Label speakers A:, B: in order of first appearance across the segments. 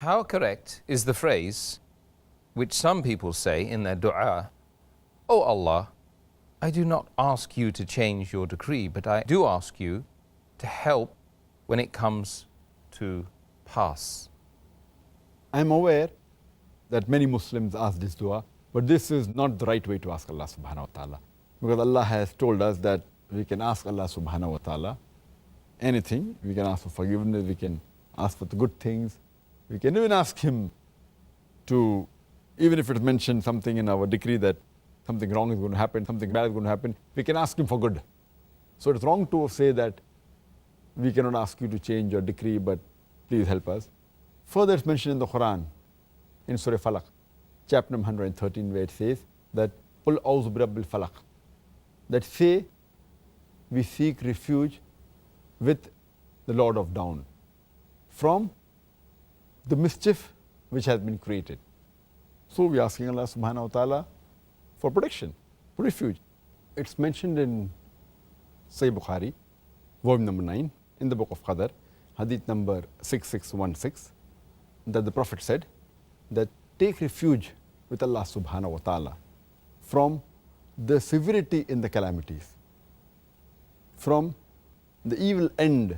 A: How correct is the phrase which some people say in their dua, "O Allah, I do not ask you to change your decree, but I do ask you to help when it comes to pass"?
B: I am aware that many Muslims ask this dua, but this is not the right way to ask Allah subhanahu wa ta'ala. Because Allah has told us that we can ask Allah subhanahu wa ta'ala anything. We can ask for forgiveness, we can ask for the good things. We can even ask Him to, even if it's mentioned something in our decree that something wrong is going to happen, something bad is going to happen, we can ask Him for good. So it's wrong to say that we cannot ask you to change your decree, but please help us. Further, it's mentioned in the Quran, in Surah Falaq, chapter number 113, where it says that قُلْ أَعُوذُ بِرَبِّ الْفَلَقِ, that say, we seek refuge with the Lord of Dawn from the mischief which has been created. So we are asking Allah subhanahu wa ta'ala for protection, for refuge. It's mentioned in Sahih Bukhari, volume number 9, in the book of Qadr, hadith number 6616, that the Prophet said that take refuge with Allah subhanahu wa ta'ala from the severity in the calamities, from the evil end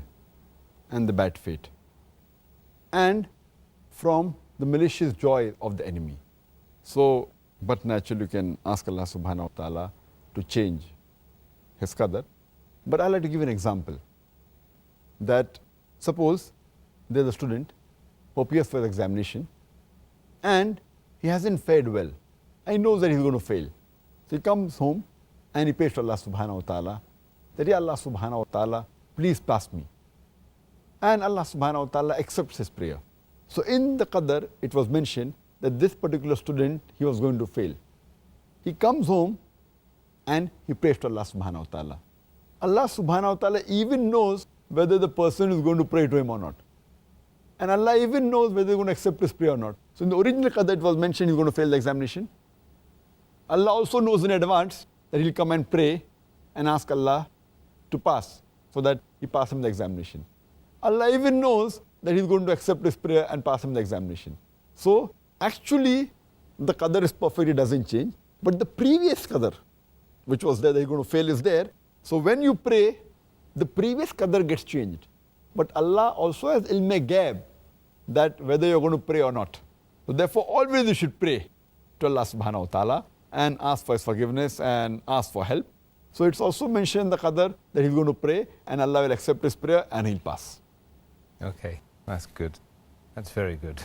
B: and the bad fate, and from the malicious joy of the enemy. So, but naturally you can ask Allah subhanahu wa ta'ala to change His qadr. But I'd like to give an example, that suppose there's a student who appears for the examination and he hasn't fared well. And he knows that he's going to fail. So he comes home and he prays to Allah subhanahu wa ta'ala that, Ya Allah subhanahu wa ta'ala, please pass me. And Allah subhanahu wa ta'ala accepts his prayer. So in the qadr, it was mentioned that this particular student, he was going to fail. He comes home and he prays to Allah subhanahu wa ta'ala. Allah subhanahu wa ta'ala even knows whether the person is going to pray to him or not. And Allah even knows whether he's going to accept his prayer or not. So in the original qadr, it was mentioned he's going to fail the examination. Allah also knows in advance that he'll come and pray and ask Allah to pass, so that he pass him the examination. Allah even knows that he's going to accept his prayer and pass him the examination. So actually the qadr is perfect, it doesn't change. But the previous qadr, which was there that he's going to fail, is there. So when you pray, the previous qadr gets changed. But Allah also has ilm ghaib, that whether you're going to pray or not. So therefore always you should pray to Allah subhanahu wa ta'ala and ask for His forgiveness and ask for help. So it's also mentioned in the qadr that he's going to pray and Allah will accept his prayer and he'll pass.
A: Okay, that's good. That's very good.